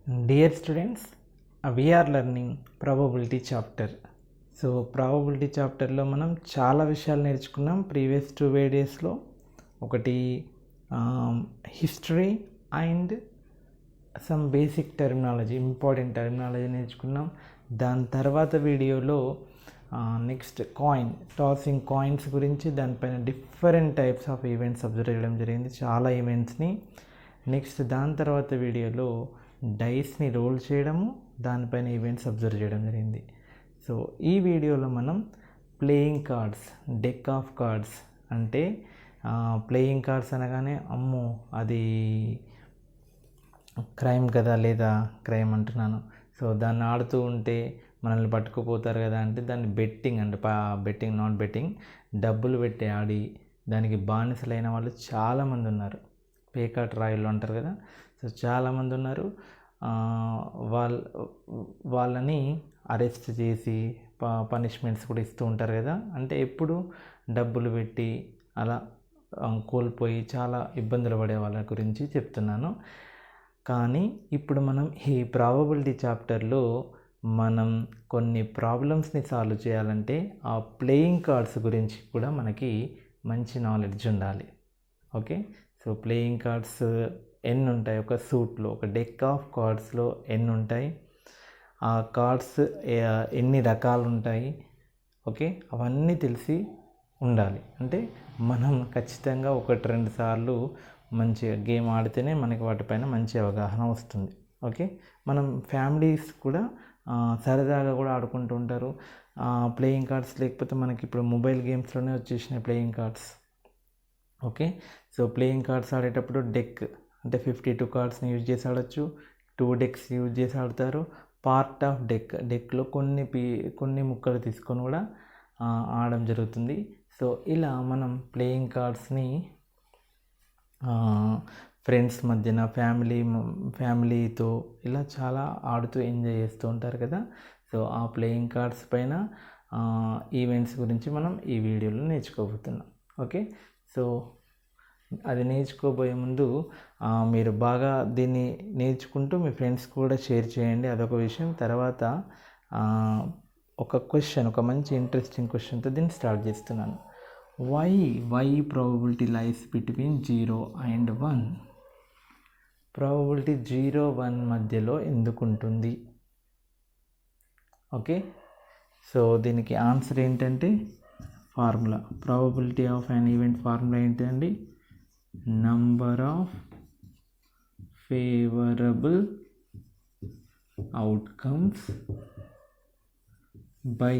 Dear students, we are learning probability chapter. So probability చాప్టర్లో మనం చాలా విషయాలు నేర్చుకున్నాం ప్రీవియస్ 2 వీడియోస్లో. ఒకటి history and some basic terminology, important terminology నేర్చుకున్నాం. దాని తర్వాత వీడియోలో నెక్స్ట్ టాసింగ్ కాయిన్స్ గురించి, దానిపైన different types of events observe చేయడం జరిగింది, చాలా ఈవెంట్స్ని. నెక్స్ట్ దాని తర్వాత వీడియోలో డైస్ని రోల్ చేయడము, దానిపైన ఈవెంట్స్ అబ్జర్వ్ చేయడం జరిగింది. సో ఈ వీడియోలో మనం playing cards, deck of cards అంటే ప్లేయింగ్ కార్డ్స్ అనగానే అమ్మో అది క్రైమ్ కదా, లేదా క్రైమ్ అంటున్నాను. సో దాన్ని ఆడుతూ ఉంటే మనల్ని పట్టుకుపోతారు కదా అంటే దాన్ని బెట్టింగ్ అంటే బెట్టింగ్ నాట్ బెట్టింగ్, డబ్బులు పెట్టి ఆడి దానికి బానిసలైన వాళ్ళు చాలామంది ఉన్నారు. పేకాట్ రాయిలు అంటారు కదా, సో చాలామంది ఉన్నారు. వాళ్ళని అరెస్ట్ చేసి పనిష్మెంట్స్ కూడా ఇస్తూ ఉంటారు కదా. అంటే ఎప్పుడు డబ్బులు పెట్టి అలా కోల్పోయి చాలా ఇబ్బందులు పడే వాళ్ళ గురించి చెప్తున్నాను. కానీ ఇప్పుడు మనం ఈ ప్రాబబిలిటీ చాప్టర్లో మనం కొన్ని ప్రాబ్లమ్స్ని సాల్వ్ చేయాలంటే ఆ ప్లేయింగ్ కార్డ్స్ గురించి కూడా మనకి మంచి నాలెడ్జ్ ఉండాలి. ఓకే, సో ప్లేయింగ్ కార్డ్స్ ఎన్ని ఉంటాయి ఒక సూట్లో, ఒక డెక్ ఆఫ్ కార్డ్స్లో ఎన్ని ఉంటాయి, ఆ కార్డ్స్ ఎన్ని రకాలు ఉంటాయి, ఓకే, అవన్నీ తెలిసి ఉండాలి. అంటే మనం ఖచ్చితంగా 1-2 సార్లు మంచిగా గేమ్ ఆడితేనే మనకి వాటిపైన మంచి అవగాహన వస్తుంది. ఓకే, మనం ఫ్యామిలీస్ కూడా సరదాగా కూడా ఆడుకుంటూ ఉంటారు ప్లేయింగ్ కార్డ్స్. లేకపోతే మనకి ఇప్పుడు మొబైల్ గేమ్స్లోనే వచ్చేసినాయి playing cards. Okay, so playing cards ఆడేటప్పుడు డెక్ అంటే 52 కార్డ్స్ని యూజ్ చేసి ఆడచ్చు, 2 డెక్స్ యూజ్ చేసి ఆడతారు. పార్ట్ ఆఫ్ డెక్లో కొన్ని ముక్కలు తీసుకొని కూడా ఆడడం జరుగుతుంది. సో ఇలా మనం ప్లేయింగ్ కార్డ్స్ని ఫ్రెండ్స్ మధ్యన, ఫ్యామిలీతో ఇలా చాలా ఆడుతూ ఎంజాయ్ చేస్తూ ఉంటారు కదా. సో ఆ ప్లేయింగ్ కార్డ్స్ పైన ఈవెంట్స్ గురించి మనం ఈ వీడియోలో నేర్చుకోబోతున్నాం. ఓకే, సో అది నేర్చుకోబోయే ముందు మీరు బాగా దీన్ని నేర్చుకుంటూ మీ ఫ్రెండ్స్ కూడా షేర్ చేయండి, అదొక విషయం. తర్వాత ఒక మంచి ఇంట్రెస్టింగ్ క్వశ్చన్తో దీన్ని స్టార్ట్ చేస్తున్నాను. Why probability lies between 0 and 1? Probability 0-1 మధ్యలో ఎందుకు ఉంటుంది? ఓకే, సో దీనికి ఆన్సర్ ఏంటంటే formula, probability of an event formula ఏంటండి? Number of favourable outcomes by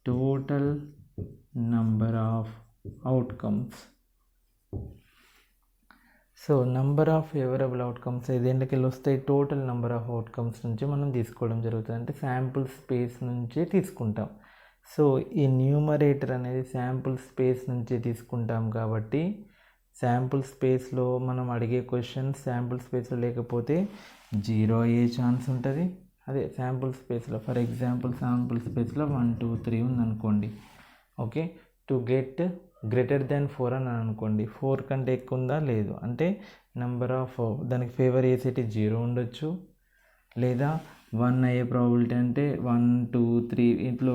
total number of outcomes. So number of favourable outcomes దేంట్లోకి వెళ్ళి వస్తాయి? టోటల్ నెంబర్ ఆఫ్ అవుట్కమ్స్ నుంచి మనం తీసుకోవడం జరుగుతుంది. అంటే శాంపుల్ స్పేస్ నుంచే తీసుకుంటాం. సో ఈ న్యూమరేటర్ అనేది శాంపుల్ స్పేస్ నుంచే తీసుకుంటాం కాబట్టి శాంపుల్ స్పేస్లో మనం అడిగే క్వశ్చన్ శాంపుల్ స్పేస్లో లేకపోతే 0 అయ్యే ఛాన్స్ ఉంటుంది. అదే శాంపుల్ స్పేస్లో, ఫర్ ఎగ్జాంపుల్ శాంపుల్ స్పేస్లో 1 2 3 ఉందనుకోండి. Okay, to get greater than 4 అని అనుకోండి. 4 కంటే ఎక్కువ ఉందా? లేదు. అంటే నెంబర్ ఆఫ్ దానికి ఫేవర్ చేసేటి 0 ఉండొచ్చు, లేదా 1 అయ్యే ప్రాబిలిటీ అంటే 1 2 3 ఇంట్లో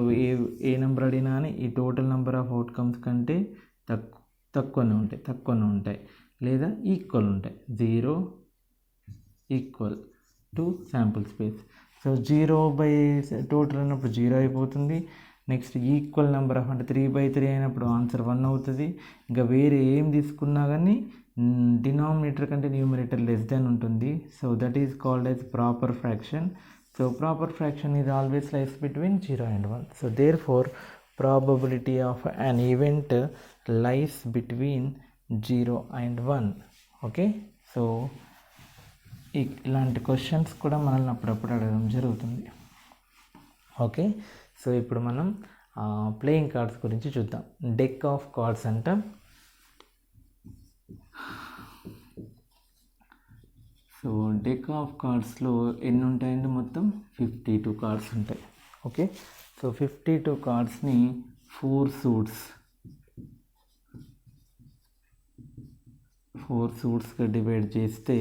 ఏ నెంబర్ అడిగినా కానీ ఈ టోటల్ నెంబర్ ఆఫ్ అవుట్కమ్స్ కంటే తక్కువనే ఉంటాయి, లేదా ఈక్వల్ ఉంటాయి. 0 equal to sample space. So 0 by total అన్నప్పుడు 0 అయిపోతుంది. నెక్స్ట్ ఈక్వల్ నెంబర్ ఆఫ్ అంటే 3/3 అయినప్పుడు ఆన్సర్ 1 అవుతుంది. ఇంకా వేరే ఏం తీసుకున్నా కానీ డినామినేటర్ కంటే న్యూమరేటర్ లెస్ దెన్ ఉంటుంది. So that is called as proper fraction. So proper fraction is always lies between 0 and 1. So therefore probability of an event lies between 0 and 1. Okay, so ఇలాంటి questions కూడా మనల్ని అప్పుడప్పుడు అడగడం జరుగుతుంది. Okay, so ఇప్పుడు మనం playing cards గురించి చూద్దాం. డెక్ ఆఫ్ కార్డ్స్ అంటాం. సో డెక్ ఆఫ్ కార్డ్స్లో ఎన్ని ఉంటాయండి? మొత్తం 52 కార్డ్స్ ఉంటాయి. ఓకే, సో 52 కార్డ్స్ని 4 సూట్స్గా డివైడ్ చేస్తే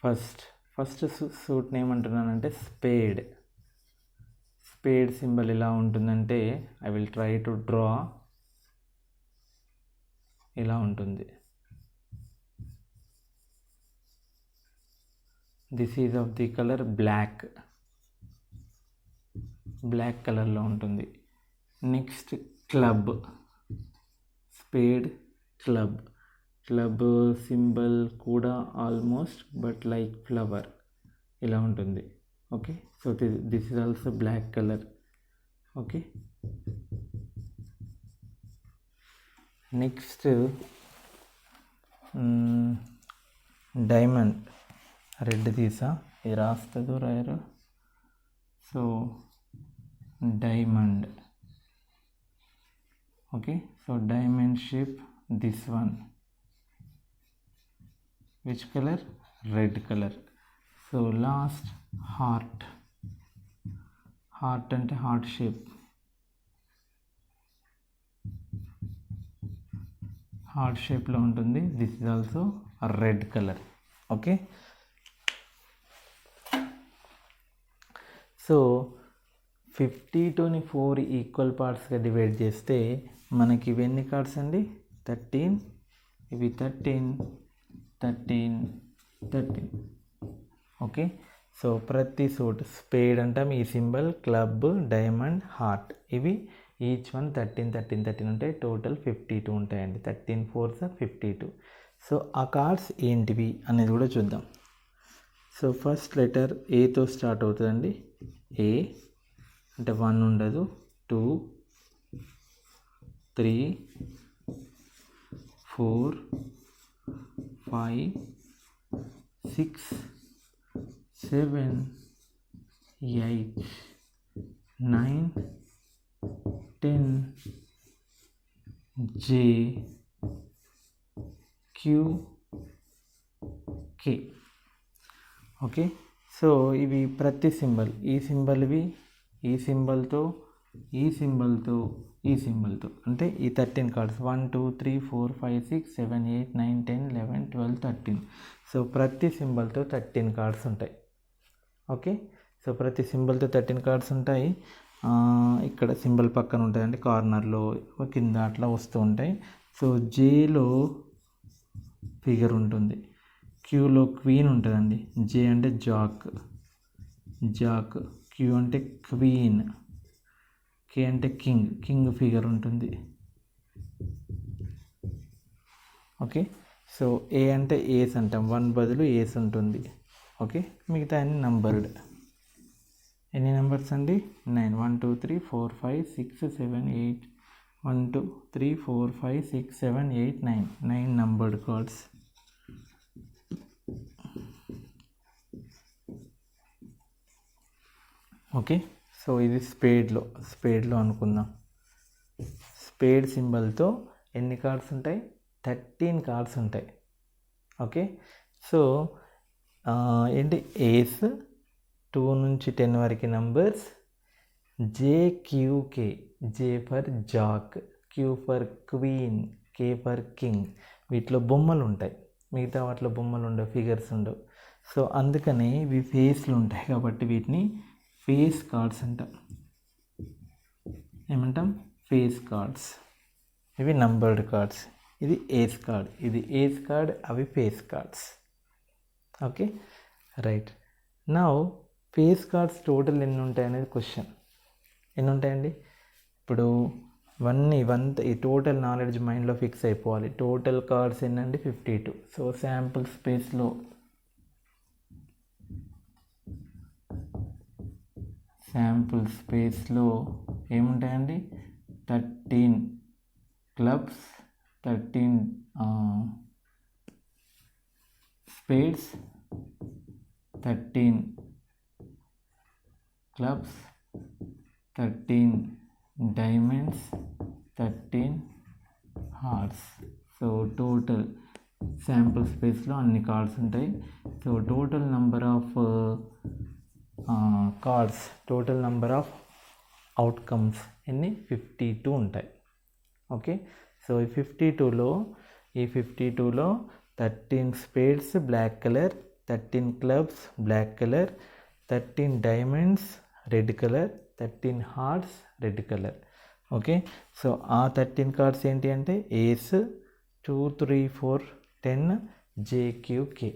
ఫస్ట్ సూట్ని ఏమంటున్నానంటే స్పేడ్ సింబల్ ఎలా ఉంటుందంటే I will try to draw. ఇలా ఉంటుంది. This is of the colour black కలర్లో ఉంటుంది. Next club, spade club symbol కూడా ఆల్మోస్ట్ బట్ లైక్ ఫ్లవర్ ఇలా ఉంటుంది. Okay, so this is also black colour. Okay, next diamond. Red తీసా, ఇది రాస్తుందో రాయరు. So diamond. Okay, so diamond shape, this one. Which colour? Red colour. So last heart అంటే heart shape. Heart షేప్లో ఉంటుంది. This is also red colour. Okay, so 52ని 4 equal పార్ట్స్గా divide చేస్తే మనకి ఇవి ఎన్ని కార్డ్స్ అండి? 13. ఇవి 13. ఓకే, సో ప్రతి సూట్ స్పేడ్ అంటాం, ఈ సింబల్, క్లబ్, డైమండ్, హార్ట్, ఇవి ఈచ్ వన్ 13 ఉంటాయి. టోటల్ 52 ఉంటాయండి. 13 4s 52. సో ఆ కార్డ్స్ ఏంటివి అనేది కూడా చూద్దాం. సో ఫస్ట్ లెటర్ ఏతో స్టార్ట్ అవుతుందండి. ఏ అంటే 1 ఉండదు, 2 3 4 5 6 7 8 9 10 J Q K. Okay, so ఇవి ప్రతి సింబల్, ఈ సింబల్వి ఈ సింబల్తో అంటే ఈ 13 కార్డ్స్ 1 2 3 4 5 6 7 8 9 10 11 12 13. సో ప్రతి సింబల్తో 13 కార్డ్స్ ఉంటాయి. ఓకే, సో ప్రతి సింబల్తో 13 కార్డ్స్ ఉంటాయి. ఇక్కడ సింబల్ పక్కన ఉంటుందండి, కార్నర్లో కింద అట్లా వస్తూ ఉంటాయి. సో జేలో ఫిగర్ ఉంటుంది, క్యూలో క్వీన్ ఉంటుందండి, జే అంటే జాక్, క్యూ అంటే క్వీన్, కే అంటే కింగ్ ఫిగర్ ఉంటుంది. ఓకే, సో ఏ అంటే ఏస్ అంటాం, 1 బదులు ఏస్ ఉంటుంది. ఓకే, మిగతా అన్ని నంబర్డ్. ఎన్ని నెంబర్స్ అండి? 9. 1 2 3 4 5 6 7 8 1 2 3 4 5 6 7 8 9 నంబర్డ్ కార్డ్స్. ఓకే, సో ఇది స్పేడ్లో అనుకుందాం. స్పేడ్ సింబల్తో ఎన్ని కార్డ్స్ ఉంటాయి? 13 కార్డ్స్ ఉంటాయి. ఓకే, సో ఏంటి? ఏస్ 2 నుంచి 10 వరకు numbers. JQK, J for Jack, Q for queen, K for king. వీటిలో బొమ్మలు ఉంటాయి, మిగతా వాటిలో బొమ్మలు ఉండవు, ఫిగర్స్ ఉండవు. సో అందుకనే ఇవి ఫేస్లు ఉంటాయి కాబట్టి వీటిని ఫేస్ కార్డ్స్ అంటాం. ఏమంటాం? Face cards. ఇవి నంబర్డ్ కార్డ్స్. ఇది ఏస్ కార్డ్, అవి face cards. Okay, right. Now face cards total ఎన్ని ఉంటాయి అనేది క్వశ్చన్. ఎన్ని ఉంటాయండి? ఇప్పుడు ఇవంతా ఈ టోటల్ నాలెడ్జ్ మైండ్లో ఫిక్స్ అయిపోవాలి. టోటల్ కార్డ్స్ ఎన్నండి? 52. సో శాంపుల్ స్పేస్లో ఏముంటాయండి? 13 clubs, 13 spades, 13 clubs, 13 diamonds, 13 hearts. So total sample స్పేస్లో అన్ని కార్డ్స్ ఉంటాయి. So total number of cards, total number of outcomes ఎన్ని? 52 ఉంటాయి. ఓకే, సో ఈ 52లో 13 spades black colour, 13 clubs black color, 13 diamonds red colour, 13 hearts red colour. Okay, so ఆ 13 cards ఏంటి అంటే ఏస్ 2 3 4 10 జేక్యూకే.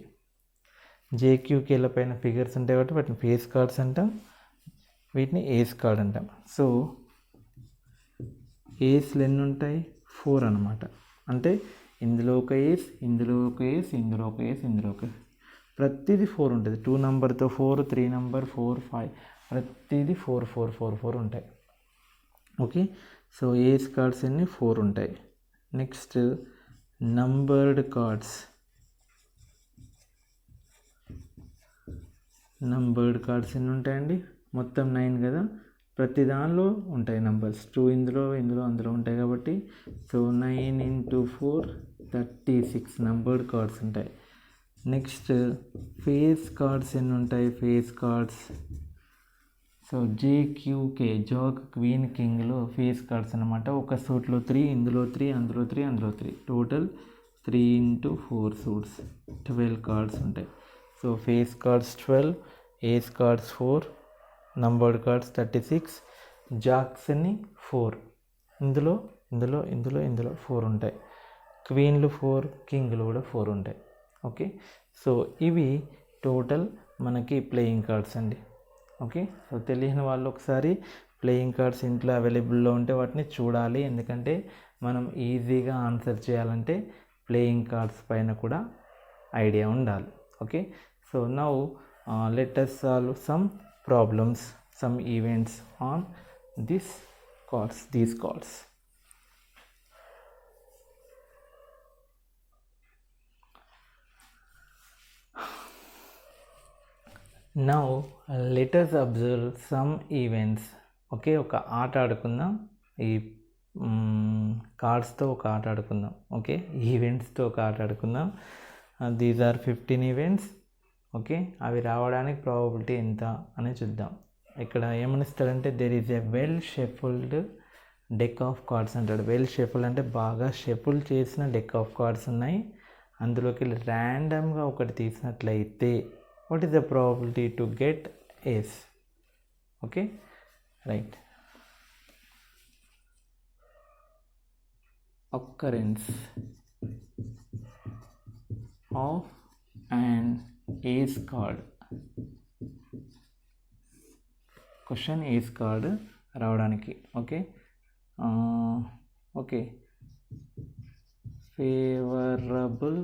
జేక్యూకేల పైన ఫిగర్స్ ఉంటాయి కాబట్టి వాటిని ఫేస్ కార్డ్స్ అంటాం, వీటిని ఏస్ కార్డ్ అంటాం. సో ఏస్లు ఎన్ని ఉంటాయి? 4 అనమాట. అంటే ఇందులో ఒక ఏస్, ఇందులో ఒక ఏస్, ఇందులో ఒక ఏస్, ఇందులో ఒక, ప్రతిదీ 4 ఉంటుంది. 2 నెంబర్తో 4, 3 నెంబర్ 4, 5, ప్రతిదీ 4 4 4 4 ఉంటాయి. ఓకే, సో ఏస్ కార్డ్స్ అన్ని 4 ఉంటాయి. Next numbered cards. Numbered cards ఎన్ని ఉంటాయండి? మొత్తం 9 కదా, ప్రతి దానిలో ఉంటాయి నంబర్స్. 2 ఇందులో అందులో ఉంటాయి కాబట్టి సో 9 × 4 36 నంబర్డ్ కార్డ్స్ ఉంటాయి. నెక్స్ట్ ఫేస్ కార్డ్స్ ఎన్ని ఉంటాయి? Face cards so JQK Jack queen కింగ్లో face cards అనమాట. ఒక సూట్లో 3, ఇందులో 3, అందులో 3, అందులో 3, టోటల్ 3 × 4 సూట్స్ 12 కార్డ్స్ ఉంటాయి. సో ఫేస్ కార్డ్స్ 12, ఏస్ కార్డ్స్ 4, నంబర్డ్ కార్డ్స్ 36, జాక్స్ అన్ని 4, ఇందులో 4 ఉంటాయి. క్వీన్లు 4, కింగ్లు కూడా 4 ఉంటాయి. ఓకే, సో ఇవి టోటల్ మనకి ప్లేయింగ్ కార్డ్స్ అండి. ఓకే, సో తెలియని వాళ్ళు ఒకసారి ప్లేయింగ్ కార్డ్స్ ఇంట్లో అవైలబుల్లో ఉంటే వాటిని చూడాలి, ఎందుకంటే మనం ఈజీగా ఆన్సర్ చేయాలంటే ప్లేయింగ్ కార్డ్స్ పైన కూడా ఐడియా ఉండాలి. Okay, so now let us solve some problems, some events on these cards. Now let us observe some events. Okay, ఒక ఆట ఆడుకుందాం. ఈ కార్డ్స్తో ఒక ఆట ఆడుకుందాం. ఓకే, ఈవెంట్స్తో ఒక ఆట ఆడుకుందాం. These are 15 events. ఓకే, అవి రావడానికి ప్రాబబిలిటీ ఎంత అని చూద్దాం. ఇక్కడ ఏమనిస్తాడంటే there is a well shuffled deck of cards అంటాడు. వెల్ షఫుల్ అంటే బాగా షఫుల్ చేసిన డెక్ ఆఫ్ కార్డ్స్ ఉన్నాయి, అందులోకి ర్యాండమ్గా ఒకటి తీసినట్లయితే what is the probability to get ace? Okay, right. occurrence of an ace card. Question ace card రావడానికి. Okay, okay, favourable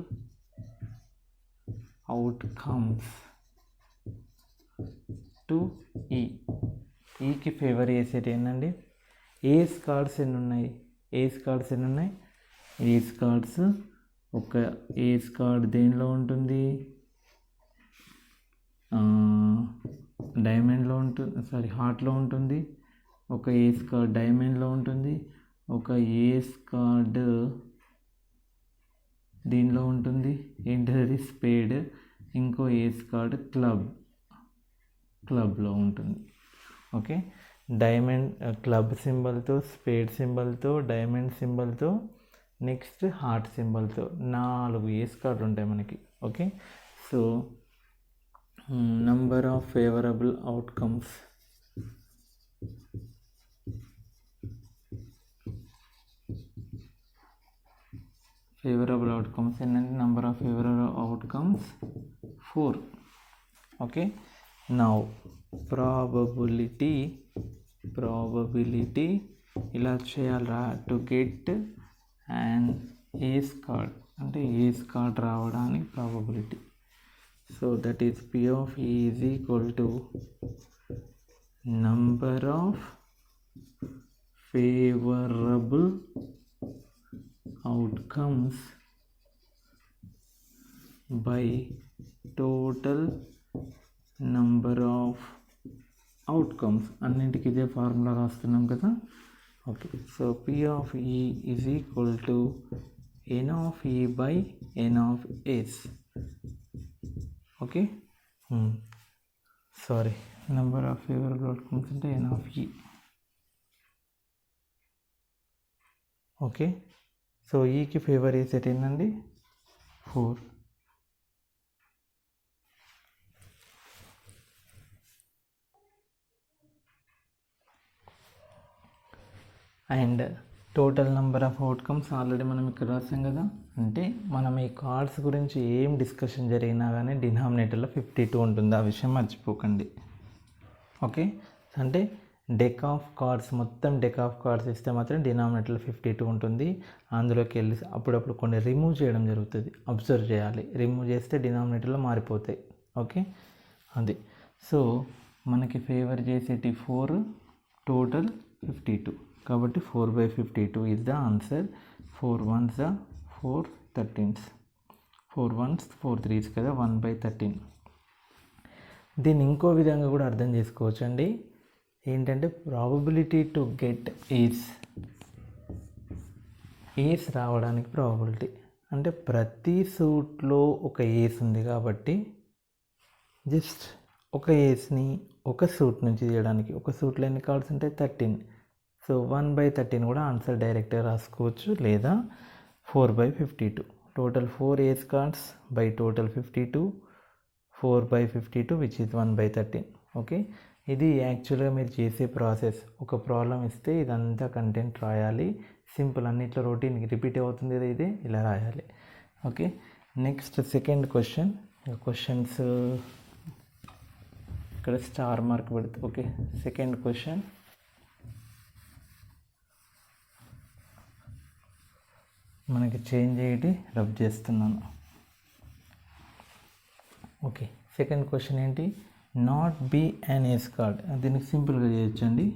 outcomes to ఈకి ఫేవర్ చేసేటి ఏంటండి? ఏస్ కార్డ్స్ ఎన్ని ఉన్నాయి? ఏస్ కార్డ్స్ ఒక ఏస్ కార్డ్ దేనిలో ఉంటుంది? డైమండ్లో ఉంటుంది, హార్ట్లో ఉంటుంది. ఒక ఏస్ కార్డ్ డైమండ్లో ఉంటుంది. ఒక ఏస్ కార్డ్ దీనిలో ఉంటుంది, ఏంటది? స్పేడ్. ఇంకో ఏస్ కార్డ్ క్లబ్లో ఉంటుంది. ఓకే, డైమండ్ క్లబ్ సింబల్తో, స్పేడ్ సింబల్తో, డైమండ్ సింబల్తో, నెక్స్ట్ హార్ట్ సింబల్తో 4 ఏస్ కార్డు ఉంటాయి మనకి. Okay, so number of favourable outcomes. Favourable outcomes ఏంటంటే number of favourable outcomes 4. Okay, now probability ఇలా చేయాలరా to get and ace card, అంటే ఏస్ కార్డ్ రావడానికి probability. So that is P of E is equal to number of favorable outcomes by total number of outcomes. అన్నింటికి ఇదే formula రాస్తున్నాం కదా. Okay, so P of E is equal to N of E by N of S. Okay, sorry, number of favourable outcomes అంటే N of E. Okay, so ఈకి favour చేసేటి ఏంటండి? 4. And total number of outcomes already మనం ఇక్కడ రాసాం కదా. అంటే మనం ఈ కార్డ్స్ గురించి ఏం డిస్కషన్ జరిగినా కానీ డినామినేటర్లో 52 ఉంటుంది, ఆ విషయం మర్చిపోకండి. ఓకే, అంటే డెక్ ఆఫ్ కార్డ్స్ మొత్తం డెక్ ఆఫ్ కార్డ్స్ ఇస్తే మాత్రం డినామినేటర్లో 52 ఉంటుంది. అందులోకి వెళ్ళి అప్పుడప్పుడు కొన్ని రిమూవ్ చేయడం జరుగుతుంది, అబ్జర్వ్ చేయాలి. రిమూవ్ చేస్తే డినామినేటర్లో మారిపోతాయి. ఓకే, అది. సో మనకి ఫేవర్ చేసేటి 4, టోటల్ 52, కాబట్టి 4/52 is the answer. 4 1s 4 13s, 4 1s 4 3s కదా, 1/13. దీన్ని ఇంకో విధంగా కూడా అర్థం చేసుకోవచ్చు అండి. ఏంటంటే ప్రాబబిలిటీ టు గెట్ ఏస్ రావడానికి ప్రాబబిలిటీ అంటే ప్రతి సూట్లో ఒక ఏస్ ఉంది కాబట్టి జస్ట్ ఒక ఏస్ని ఒక సూట్ నుంచి తీయడానికి, ఒక సూట్లో ఎన్ని కార్డ్స్ ఉంటాయి 13, సో 1/13 కూడా ఆన్సర్ డైరెక్ట్గా రాసుకోవచ్చు. లేదా 4/52, total 4 ace cards by total 52, 4/52 which is 1/13. Okay, ఇది యాక్చువల్గా మీరు చేసే ప్రాసెస్. ఒక ప్రాబ్లం ఇస్తే ఇదంతా కంటెంట్ రాయాలి, సింపుల్, అన్నిట్లో రొటీన్ రిపీట్ అవుతుంది కదా, ఇదే ఇలా రాయాలి. Okay, next second question. Questions ఇక్కడ స్టార్ మార్క్ పెడుతుంది. Okay, second question. మనకి చేంజ్ అయ్యేటి రబ్ చేస్తున్నాను. ఓకే, సెకండ్ క్వశ్చన్ ఏంటి, not be an ace card. దీనికి సింపుల్గా చేయొచ్చండి,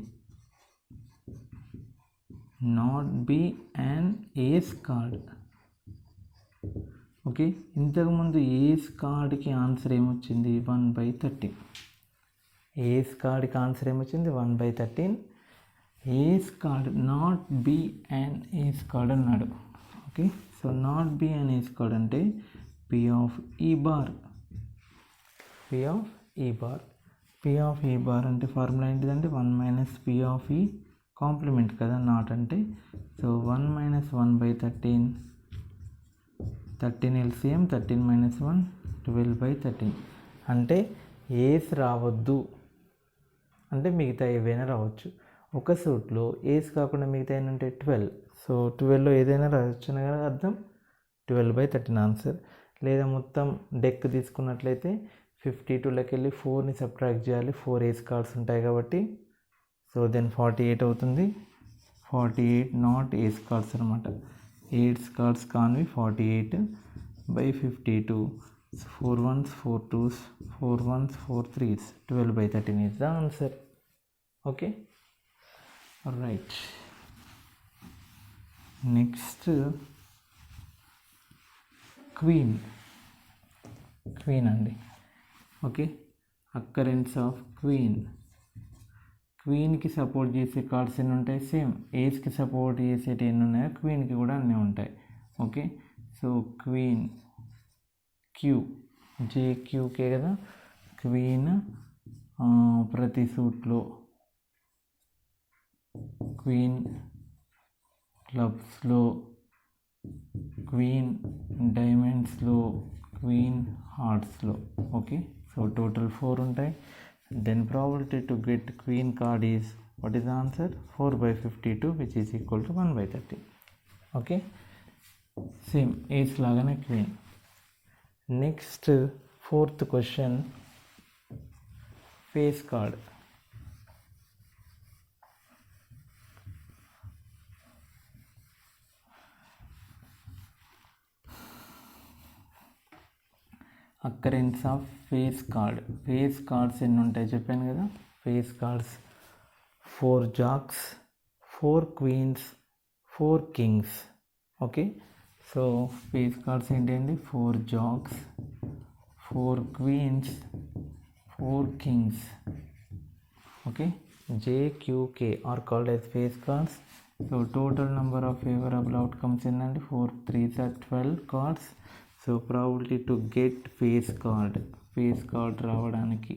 not be an ace card. Okay, ఇంతకుముందు ఏస్ కార్డ్కి ఆన్సర్ ఏమొచ్చింది 1/13. ఏస్ కార్డ్కి ఆన్సర్ ఏమొచ్చింది 1/13. Ace card not be an ace card అన్నాడు. Okay, so not be an ace card అంటే P of E bar. P of E bar అంటే formula ఏంటిదంటే 1 - P of E complement కదా, నాట్ అంటే. So 1 - 1/13, 13 LCM, 13 - 1 12/13. అంటే ఏస్ రావద్దు అంటే మిగతా ఏవైనా రావచ్చు. ఒక సూట్లో ఏస్ కాకుండా మిగతా ఏమైనా ఉంటే 12, సో 12లో ఏదైనా రావచ్చు కదా, అర్థం 12/13 ఆన్సర్. లేదా మొత్తం డెక్ తీసుకున్నట్లయితే 52లోకి వెళ్ళి 4ని సబ్ట్రాక్ట్ చేయాలి, 4 ఏస్ కార్డ్స్ ఉంటాయి కాబట్టి. సో దెన్ 48 అవుతుంది. 48 నాట్ ఏస్ కార్డ్స్ అనమాట, ఏస్ కార్డ్స్ కానివి 48/52. 4 1s 4 2s 4 1s 4 3s 12/13 is the answer. Okay, all right. Next, queen అండి. ఓకే, అక్కరెన్స్ ఆఫ్ క్వీన్కి సపోర్ట్ చేసే కార్డ్స్ ఎన్ని ఉంటాయి, సేమ్ ఏస్కి సపోర్ట్ చేసేటి ఎన్ని ఉన్నాయో క్వీన్కి కూడా అన్నీ ఉంటాయి. ఓకే, సో క్వీన్ JQK కదా, క్వీన్ ప్రతి సూట్లో, క్వీన్ క్లబ్స్లో, క్వీన్ డైమండ్స్లో, క్వీన్ హార్ట్స్లో. ఓకే, సో టోటల్ 4 ఉంటాయి. Then probability to get queen card is, what is the answer, 4/52 which is equal to 1/13. Okay, same ace లాగానే queen. Next fourth question, face card. Occurrence of face cards ఎన్ని ఉంటాయి చెప్పాను కదా. Face cards 4 jacks, 4 queens, 4 kings. Okay, so face cards ఏంటండి, 4 jacks, 4 queens, 4 kings. Okay, JQK are called as face cards. So total number of favourable outcomes ఏంటంటే 4 3s 12 cards. So probability to get face card రావడానికి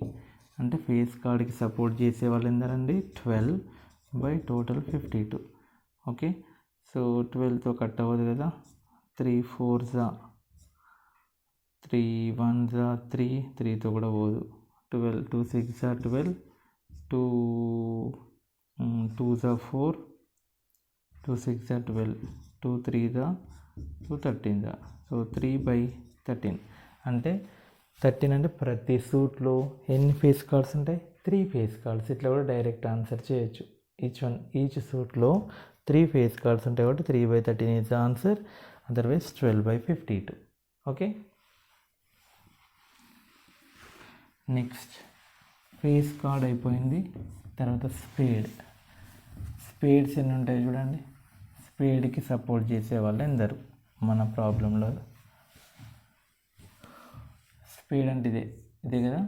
అంటే face కార్డ్కి support చేసే వాళ్ళు ఎందరండి 12/52. Okay, so 12తో cut అవ్వదు కదా, 3 4s 3 1s 3, 3తో కూడా పోదు. 12 2 6 12, 2 2s 4, 2 6 12, 2 3 2 13 సో 3/13 అంటే 13 అంటే ప్రతి సూట్లో ఎన్ని ఫేస్ కార్డ్స్ ఉంటాయి? 3 ఫేస్ కార్డ్స్. ఇట్లా కూడా డైరెక్ట్ ఆన్సర్ చేయొచ్చు. ఈచ్ సూట్లో 3 ఫేస్ కార్డ్స్ ఉంటాయి కాబట్టి 3/13 is the answer. Otherwise 12/52. Okay, next face card అయిపోయింది. తర్వాత స్పేడ్స్ ఎన్ని ఉంటాయి చూడండి. స్పేడ్కి సపోర్ట్ చేసే వాళ్ళు ఎందరు మన ప్రాబ్లంలో? స్పేడ్ అంటే ఇదే కదా.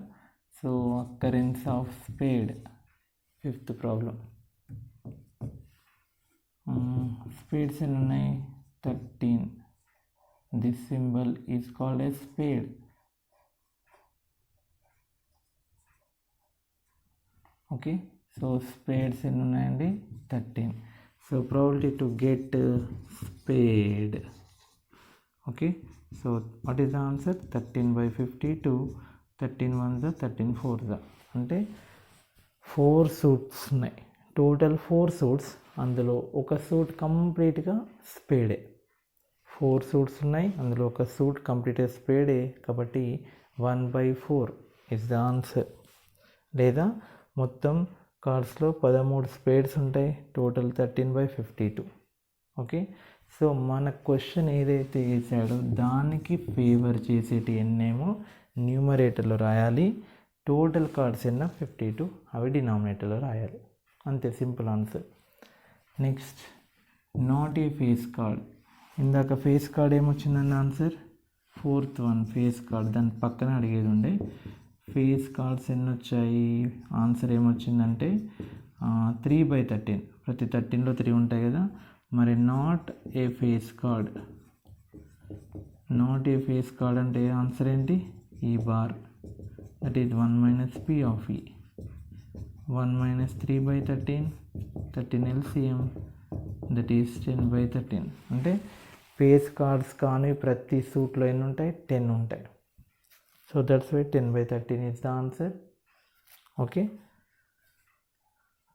So occurrence of spade, 5th problem. Spades ఎన్ని ఉన్నాయి? 13. This symbol is called a spade. Okay, so spades ఎన్ని ఉన్నాయండి? 13. So probability to get spade. Okay, so what is the answer? 13/52. 13 1s 13 4s అంటే 4 సూట్స్ ఉన్నాయి. Total 4 suits. అందులో ఒక suit కంప్లీట్గా స్పేడే. 4 suits ఉన్నాయి, అందులో ఒక సూట్ కంప్లీట్గా స్పేడే కాబట్టి 1/4 ఇస్ ద ఆన్సర్. లేదా మొత్తం కార్డ్స్లో 13 స్పేడ్స్ ఉంటాయి, టోటల్ 13/52. ఓకే, సో మన క్వశ్చన్ ఏదైతే వేసాడో దానికి ఫేవర్ చేసేటి ఎన్నేమో న్యూమరేటర్లో రాయాలి. టోటల్ కార్డ్స్ ఎన్న 52 అవి డినామినేటర్లో రాయాలి. అంతే, simple answer. Next not a face card. ఇందాక ఫేస్ కార్డ్ ఏమొచ్చిందండి answer? 4th one face card. దాని పక్కన అడిగేది ఉండే ఫేస్ కార్డ్స్ ఎన్ని వచ్చాయి? ఆన్సర్ ఏమొచ్చిందంటే 3/13. ప్రతి 13లో 3 ఉంటాయి కదా. మరి నాట్ ఏ ఫేస్ కార్డ్ అంటే ఆన్సర్ ఏంటి? E bar, that is 1 - P of E. 1 - 3/13, 13 LCM, that is 10/13. అంటే ఫేస్ కార్డ్స్ కానీ ప్రతి సూట్లో ఎన్ని ఉంటాయి? 10 ఉంటాయి. So that's why 10/13 is the answer. Okay,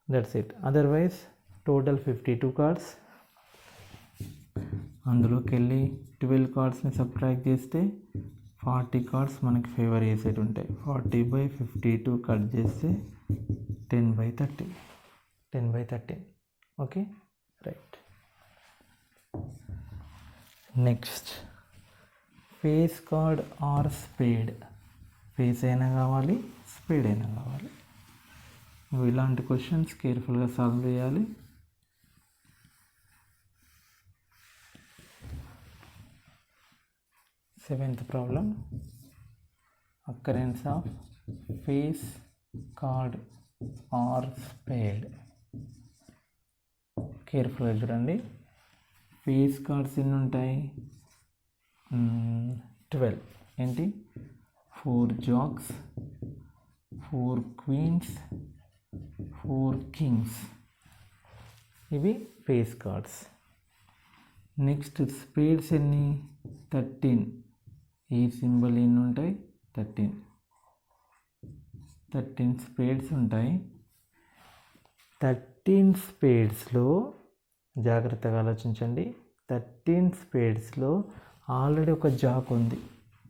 that's it. Otherwise total 52 cards. అందులోకి వెళ్ళి 12 కార్డ్స్ని సబ్ట్రాక్ట్ చేస్తే 40 కార్డ్స్ మనకి ఫేవర్ చేసేటి ఉంటాయి. 40/52 కట్ చేస్తే 10/13. Okay, right. Next face card or spade. Face అయినా కావాలి, స్పేడ్ అయినా కావాలి. నువ్వు ఇలాంటి క్వశ్చన్స్ కేర్ఫుల్గా సాల్వ్ చేయాలి. Seventh problem, occurrence of face card or spade. కేర్ఫుల్గా చూడండి. ఫేస్ కార్డ్స్ ఎన్ని ఉంటాయి? 12. ఏంటి? 4 జాక్స్, 4 క్వీన్స్, 4 కింగ్స్. ఇవి ఫేస్ కార్డ్స్. నెక్స్ట్ స్పేడ్స్ ఎన్ని? 13. ఈ సింబల్ ఎన్ని ఉంటాయి? 13 స్పేడ్స్ ఉంటాయి. 13 స్పేడ్స్లో జాగ్రత్తగా ఆలోచించండి. 13 స్పేడ్స్లో ఆల్రెడీ ఒక జాక్ ఉంది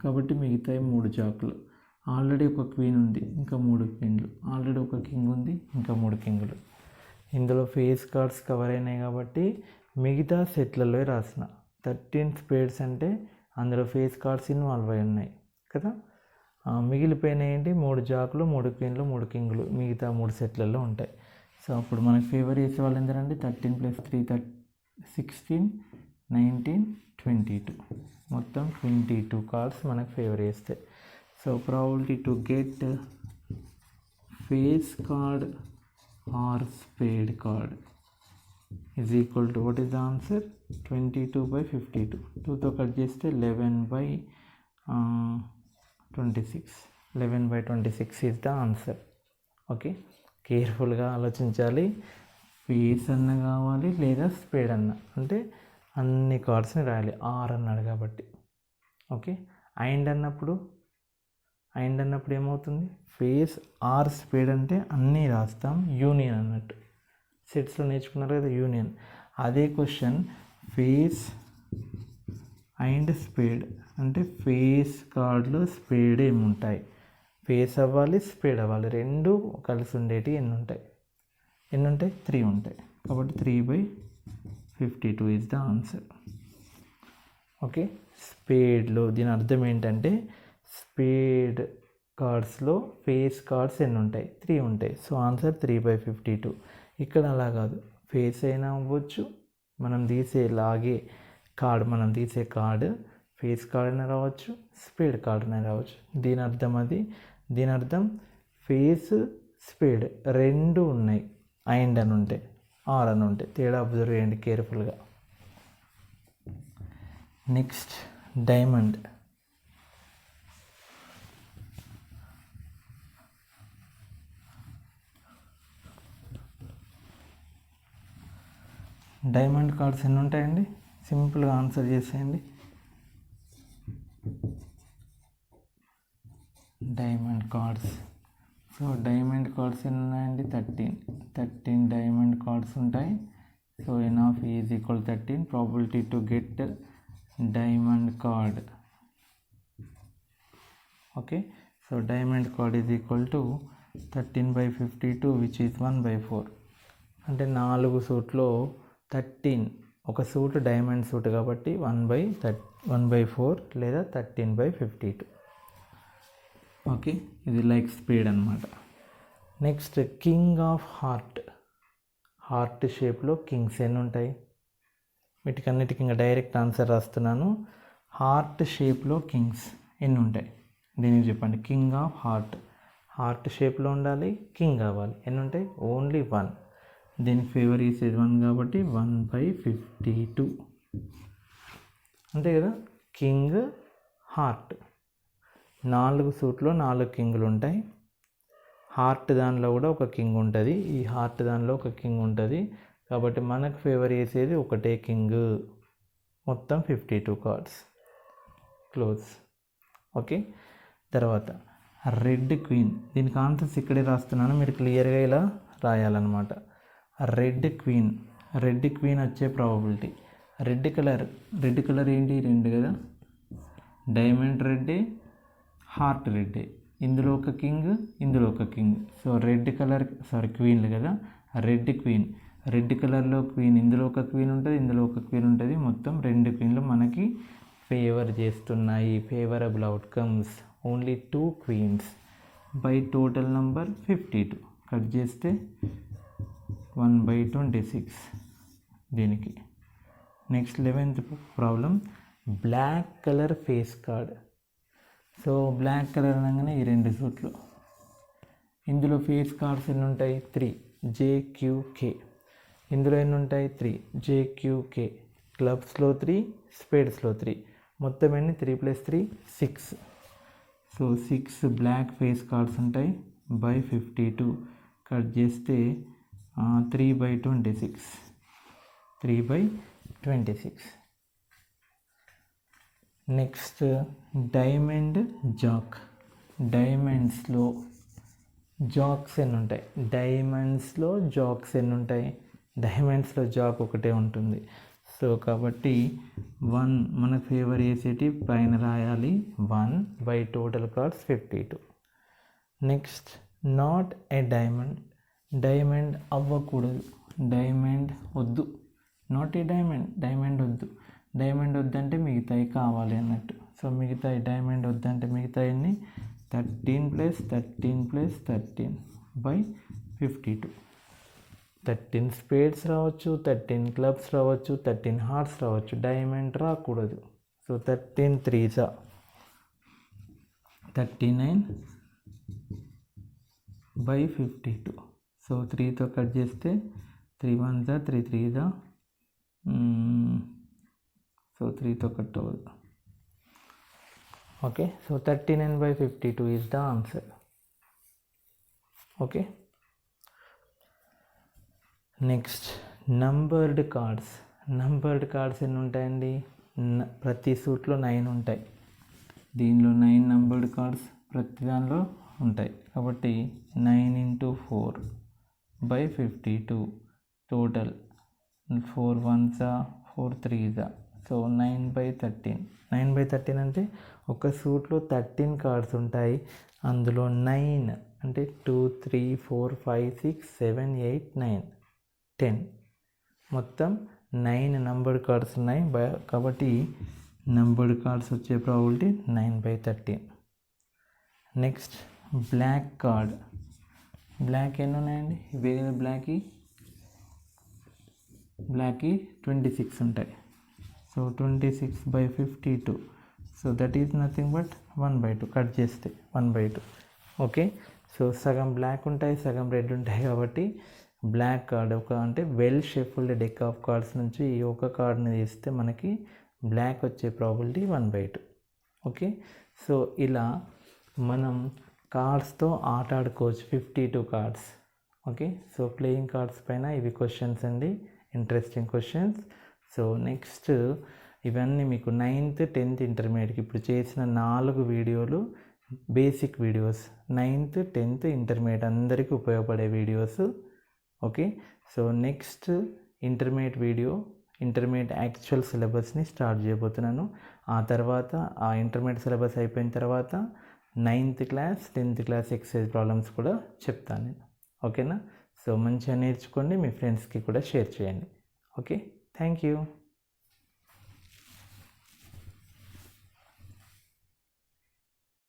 కాబట్టి మిగతాయి 3 జాకులు. ఆల్రెడీ ఒక క్వీన్ ఉంది, ఇంకా 3 క్వీన్లు. ఆల్రెడీ ఒక కింగ్ ఉంది, ఇంకా 3 కింగులు. ఇందులో ఫేస్ కార్డ్స్ కవర్ అయినాయి కాబట్టి మిగతా సెట్లలో రాసిన 13 స్పేడ్స్ అంటే అందులో ఫేస్ కార్డ్స్ ఇన్వాల్వ్ అయి ఉన్నాయి కదా. మిగిలిపోయినాయి ఏంటి? 3 జాకులు, 3 క్వీన్లు, 3 కింగులు మిగతా 3 సెట్లలో ఉంటాయి. సో అప్పుడు మనకు ఫేవర్ చేసే వాళ్ళు ఎందరంటే 13 + 3 16, 19, 22. మొత్తం 22 కార్డ్స్ మనకు ఫేవర్ చేస్తాయి. So probability to get face card or spade card is equal to what is the answer? 22/52. 2తో కట్ చేస్తే 11/26. 11/26 ఈజ్ ద ఆన్సర్. ఓకే, కేర్ఫుల్గా ఆలోచించాలి. ఫేస్ అన్న కావాలి లేదా స్పేడ్ అన్న, అంటే అన్ని కార్డ్స్ని రాయాలి. ఆర్ అన్నాడు కాబట్టి. ఓకే, అండ్ అన్నప్పుడు ఏమవుతుంది? ఫేస్ ఆర్ స్పేడ్ అంటే అన్నీ రాస్తాం, యూనియన్ అన్నట్టు. సెట్స్లో నేర్చుకున్నారు కదా యూనియన్. అదే క్వశ్చన్ ఫేస్ అండ్ స్పేడ్ అంటే ఫేస్ కార్డ్లో స్పేడ్ ఏముంటాయి, ఫేస్ అవ్వాలి స్పేడ్ అవ్వాలి, రెండు కలిసి ఉండేటి ఎన్ని ఉంటాయి, 3 ఉంటాయి. కాబట్టి 3/52 ఈజ్ ద ఆన్సర్. ఓకే, స్పేడ్లో దీని అర్థం ఏంటంటే స్పేడ్ కార్డ్స్లో ఫేస్ కార్డ్స్ ఎన్ని ఉంటాయి, 3 ఉంటాయి. So answer 3/52. ఇక్కడ అలా కాదు, ఫేస్ అయినా అవ్వచ్చు, మనం తీసే కార్డ్ ఫేస్ కార్డ్ అయినా రావచ్చు, స్పేడ్ కార్డ్ అయినా రావచ్చు. దీని అర్థం ఫేస్ స్పేడ్ రెండు ఉన్నాయి అండ్ అని ఉంటే, ఆర్ అని ఉంటే. తేడా అబ్జర్వ్ చేయండి కేర్ఫుల్గా. Next diamond. డైమండ్ కార్డ్స్ ఎన్ని ఉంటాయండి, సింపుల్గా ఆన్సర్ చేసేయండి. Diamond cards, so diamond cards ఎన్ని ఉన్నాయండి, 13 డైమండ్ కార్డ్స్ ఉంటాయి. So n of e is equal 13. Probability to get diamond card. Okay, so diamond card is equal to 13/52 which is 1/4. అంటే 4 సూట్లో 13, ఒక suit diamond suit కాబట్టి 1/4 లేదా 13/52. Okay, ఇది like speed అనమాట. Next king of heart షేప్లో Kings ఎన్ని ఉంటాయి, వీటికన్నిటికి ఇంకా డైరెక్ట్ ఆన్సర్ రాస్తున్నాను. హార్ట్ షేప్లో కింగ్స్ ఎన్ని ఉంటాయి దీనికి చెప్పండి. కింగ్ ఆఫ్ హార్ట్ షేప్లో ఉండాలి, కింగ్ అవ్వాలి, ఎన్ని ఉంటాయి, ఓన్లీ 1. దీనికి ఫేవర్ వేసేది 1 కాబట్టి 1/52 అంతే కదా. కింగ్ హార్ట్, 4 సూట్లో 4 కింగులు ఉంటాయి. హార్ట్ దానిలో కూడా ఒక కింగ్ ఉంటుంది, ఈ హార్ట్ దానిలో ఒక కింగ్ ఉంటుంది. కాబట్టి మనకు ఫేవర్ చేసేది ఒకటే కింగ్. మొత్తం 52 కార్డ్స్. క్లోజ్. ఓకే, తర్వాత రెడ్ క్వీన్. దీనికి ఆన్సర్స్ ఇక్కడే రాస్తున్నాను, మీరు క్లియర్గా ఇలా రాయాలన్నమాట. రెడ్ క్వీన్ వచ్చే ప్రాబబిలిటీ. రెడ్ కలర్ ఏంటి, 2 కదా. డైమండ్ రెడ్డే, హార్ట్ రెడ్డే. ఇందులో ఒక కింగ్, ఇందులో ఒక కింగ్. సో క్వీన్లు కదా. రెడ్ కలర్లో క్వీన్, ఇందులో ఒక క్వీన్ ఉంటుంది, ఇందులో ఒక క్వీన్ ఉంటుంది. మొత్తం 2 క్వీన్లు మనకి ఫేవర్ చేస్తున్నాయి. Favourable outcomes only 2 queens by total number 52. Cut చేస్తే 1/26 దీనికి. Next 11th problem, black colour face card. So black colour అనగానే ఈ 2 సూట్లు. ఇందులో ఫేస్ కార్డ్స్ ఎన్ని ఉంటాయి, 3 JQK. ఇందులో ఎన్ని ఉంటాయి, 3 JQK. క్లబ్స్లో 3, స్పేడ్స్లో 3. మొత్తం ఎన్ని, 3 + 3 6. సో 6 బ్లాక్ ఫేస్ కార్డ్స్ ఉంటాయి బై 52. కట్ చేస్తే 3/26. 3/26. Next diamond jack. డైమండ్స్లో జాక్స్ ఎన్ని ఉంటాయి, డైమండ్స్లో జాక్ ఒకటే ఉంటుంది. సో కాబట్టి 1 మనకు ఫేవర్ చేసేటి పైన రాయాలి, 1 by total cards 52. Next not A diamond అవ్వకూడదు, డైమండ్ వద్దు. నాట్ ఏ డైమండ్ వద్దు. డైమండ్ వద్దంటే మిగతాయి కావాలి అన్నట్టు. సో మిగతాయి డైమండ్ వద్దంటే మిగతాయి 13 + 13 + 13 బై 52. 13 స్పేడ్స్ రావచ్చు, 13 క్లబ్స్ రావచ్చు, 13 హార్ట్స్ రావచ్చు, డైమండ్ రాకూడదు. So 13 3s 39 by 52. సో 3తో కట్ చేస్తే 3 1s 3 3s. సో 3తో కట్ అవ్వదు. Okay, so 39/52 is the answer. Okay, next numbered cards. ఎన్ని ఉంటాయండి, ప్రతి సూట్లో 9 ఉంటాయి. దీనిలో 9 నంబర్డ్ కార్డ్స్ ప్రతి దానిలో ఉంటాయి. కాబట్టి 9 × 4 by 52. Total 4 1s 4 3s. So 9/13. 9/13 అంటే ఒక సూట్లో 13 కార్డ్స్ ఉంటాయి. అందులో 9 అంటే 2 3 4 5 6 7 8 9 10 మొత్తం 9 నంబర్డ్ కార్డ్స్ ఉన్నాయి. కాబట్టి నంబర్డ్ కార్డ్స్ వచ్చే probability 9/13. Next black card. Black ఎన్ని ఉన్నాయండి? వేరే బ్లాక్కి 26 ఉంటాయి. So 26/52. So that is nothing but 1/2. Cut చేస్తే 1/2. ఓకే. సో సగం బ్లాక్ ఉంటాయి, సగం రెడ్ ఉంటాయి. కాబట్టి బ్లాక్ కార్డ్ అంటే well shuffled deck of cards నుంచి ఈ ఒక కార్డ్ని తీస్తే మనకి బ్లాక్ వచ్చే ప్రాబిలిటీ 1/2. ఓకే. సో ఇలా మనం కార్డ్స్తో ఆట ఆడుకోవచ్చు. 52 cards. Okay. So playing cards పైన ఇవి క్వశ్చన్స్ అండి, ఇంట్రెస్టింగ్ క్వశ్చన్స్. సో నెక్స్ట్ ఇవన్నీ మీకు 9th 10th ఇంటర్మీడియట్కి ఇప్పుడు చేసిన 4 వీడియోలు basic videos. 9th 10th intermediate అందరికీ ఉపయోగపడే videos. Okay. So next intermediate video intermediate actual సిలబస్ని స్టార్ట్ చేయబోతున్నాను. ఆ తర్వాత ఆ ఇంటర్మీడియట్ సిలబస్ అయిపోయిన తర్వాత 9th class 10th class exercise problems కూడా చెప్తాను నేను. ఓకేనా. సో మంచిగా నేర్చుకోండి, మీ ఫ్రెండ్స్కి కూడా షేర్ చేయండి. ఓకే. Thank you.